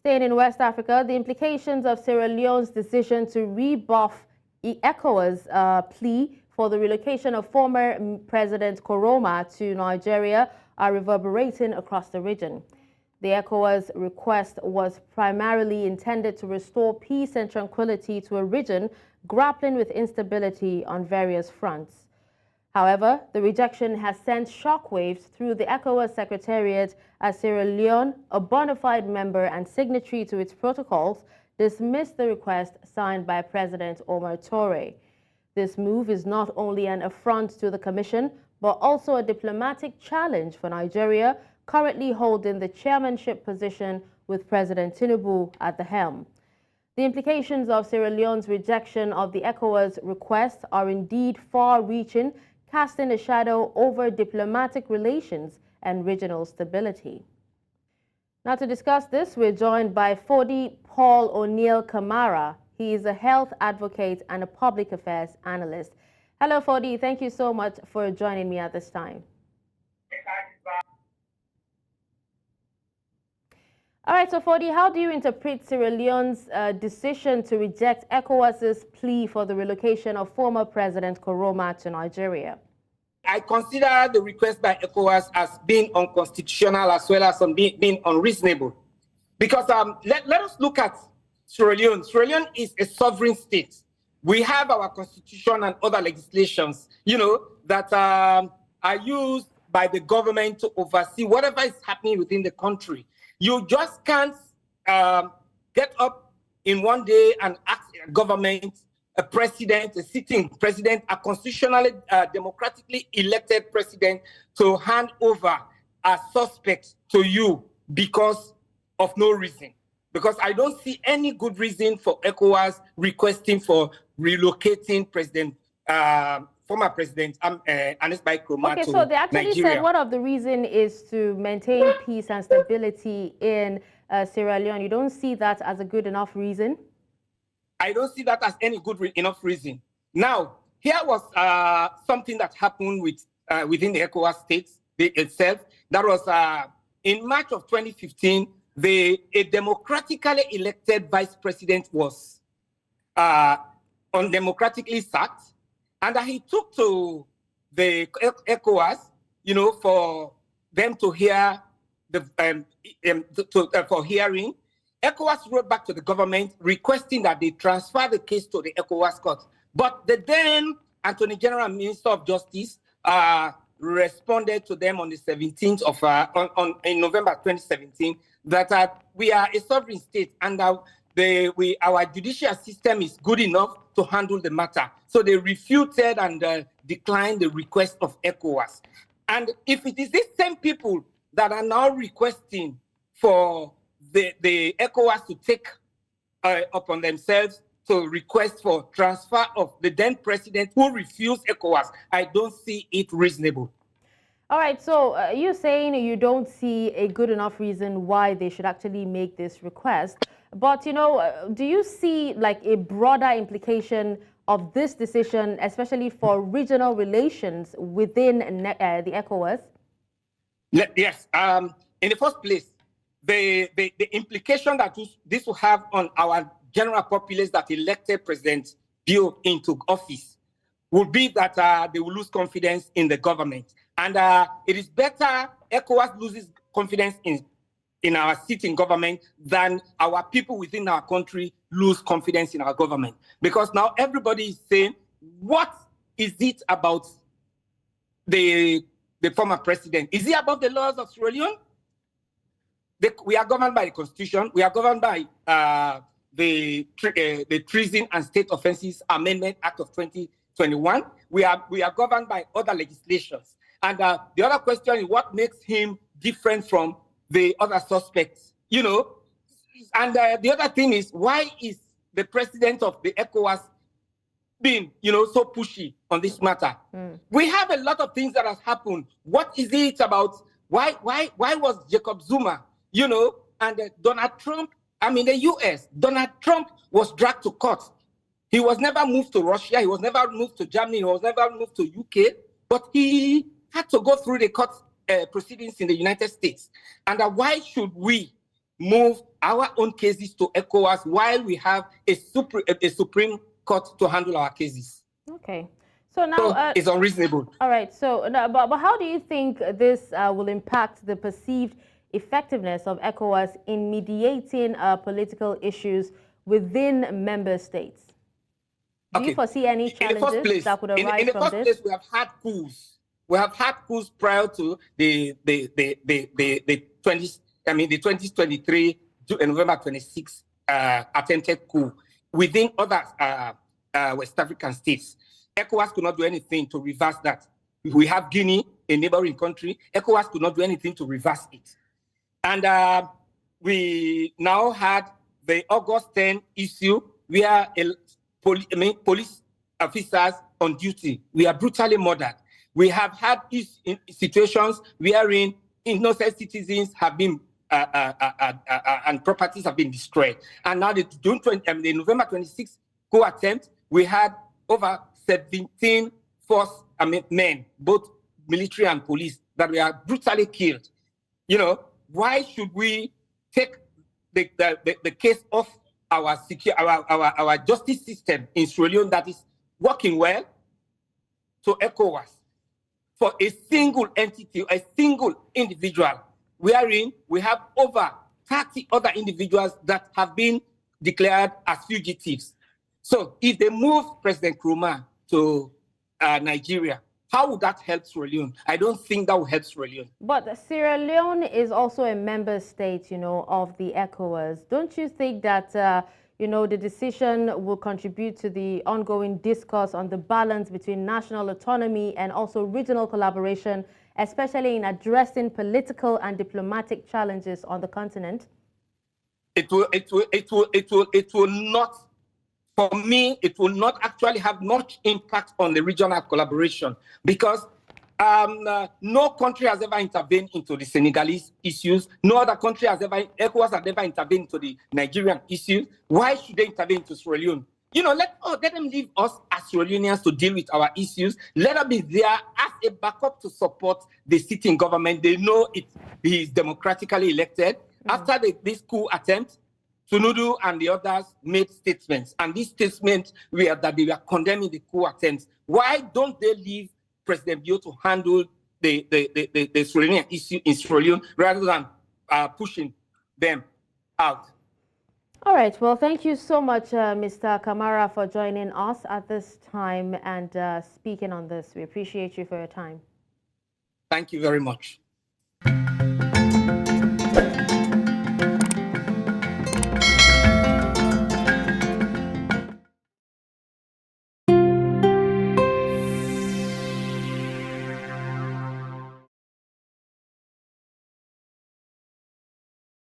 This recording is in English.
Staying in West Africa, the implications of Sierra Leone's decision to rebuff ECOWAS plea for the relocation of former President Koroma to Nigeria are reverberating across the region. The ECOWAS request was primarily intended to restore peace and tranquility to a region grappling with instability on various fronts. However, the rejection has sent shockwaves through the ECOWAS Secretariat as Sierra Leone, a bona fide member and signatory to its protocols, dismissed the request signed by President Omar Toure. This move is not only an affront to the Commission, but also a diplomatic challenge for Nigeria, currently holding the chairmanship position with President Tinubu at the helm. The implications of Sierra Leone's rejection of the ECOWAS request are indeed far-reaching, casting a shadow over diplomatic relations and regional stability. Now, to discuss this, we're joined by Fodi Paul O'Neill Kamara. He is a health advocate and a public affairs analyst. Hello, Fodi. Thank you so much for joining me at this time. All right, so Fodi, how do you interpret Sierra Leone's decision to reject ECOWAS's plea for the relocation of former President Koroma to Nigeria? I consider the request by ECOWAS as being unconstitutional as well as being unreasonable. Because let us look at Sierra Leone. Sierra Leone is a sovereign state. We have our constitution and other legislations, that are used by the government to oversee whatever is happening within the country. You just can't get up in one day and ask a government, a president, a sitting president, a constitutionally, democratically elected president to hand over a suspect to you because of no reason. Because I don't see any good reason for ECOWAS requesting for relocating former President Ernest Bai Koroma Okay, to so they actually Nigeria. said one of the reasons is to maintain peace and stability in Sierra Leone. You don't see that as a good enough reason? I don't see that as any good enough reason. Now, here was something that happened within the ECOWAS states itself. That was in March of 2015, a democratically elected vice president was undemocratically sacked. And he took to the ECOWAS, for them to hear for hearing. ECOWAS wrote back to the government requesting that they transfer the case to the ECOWAS court. But the then Attorney General and Minister of Justice responded to them on the 17th of in November 2017 that we are a sovereign state and our judicial system is good enough to handle the matter. So they refuted and declined the request of ECOWAS. And if it is these same people that are now requesting for the ECOWAS to take upon themselves to request for transfer of the then president who refused ECOWAS, I don't see it reasonable. All right, so you're saying you don't see a good enough reason why they should actually make this request. But, do you see like a broader implication of this decision, especially for regional relations within the ECOWAS? Yes. In the first place, the implication that this will have on our general populace that elected President Bai into office would be that they will lose confidence in the government. And it is better ECOWAS loses confidence in our sitting government than our people within our country lose confidence in our government. Because now everybody is saying, what is it about the former president? Is he above the laws of Sierra Leone? We are governed by the Constitution. We are governed by the Treason and State Offences Amendment Act of 2021. We are governed by other legislations. And the other question is what makes him different from the other suspects, And the other thing is, why is the president of the ECOWAS being, so pushy on this matter? We have a lot of things that has happened. What is it about? Why was Jacob Zuma, and Donald Trump, the US, Donald Trump was dragged to court. He was never moved to Russia. He was never moved to Germany. He was never moved to UK. But he had to go through the court proceedings in the United States. And why should we move our own cases to ECOWAS while we have a Supreme Court to handle our cases. Okay. So now it's unreasonable. All right. So, but how do you think this will impact the perceived effectiveness of ECOWAS in mediating political issues within member states? Do you foresee any challenges that could arise from this? In the first place, we have had coups. We have had coups prior to the 2023 November 26 attempted coup within other West African states. ECOWAS could not do anything to reverse that. We have Guinea, a neighboring country. ECOWAS could not do anything to reverse it. And we now had the August 10 issue where police officers on duty were brutally murdered. We have had situations wherein innocent citizens have been and properties have been destroyed. And now the November 26th coup attempt, we had over 17 men, both military and police, that were brutally killed. You know, why should we take the case of our justice system in Sierra Leone that is working well to ECOWAS for a single entity, a single individual, wherein we have over 30 other individuals that have been declared as fugitives? So if they move President Koroma to Nigeria, how would that help Sierra Leone? I don't think that will help Sierra Leone. But Sierra Leone is also a member state, you know, of the ECOWAS. Don't you think that, you know, the decision will contribute to the ongoing discourse on the balance between national autonomy and also regional collaboration, especially in addressing political and diplomatic challenges on the continent? It will not. For me, it will not actually have much impact on the regional collaboration because no country has ever intervened into the Senegalese issues. No other country has ever, ECOWAS has never intervened into the Nigerian issues. Why should they intervene into Sierra Leone? You know, let them leave us as Sierra Leoneans to deal with our issues. Let us be there as a backup to support the sitting government. They know he is democratically elected. After this coup attempt, Tinubu and the others made statements, and these statements were that they were condemning the coup attempts. Why don't they leave President Bio to handle the Sierra Leone issue in Sierra Leone rather than pushing them out? All right. Well, thank you so much, Mr. Kamara, for joining us at this time and speaking on this. We appreciate you for your time. Thank you very much.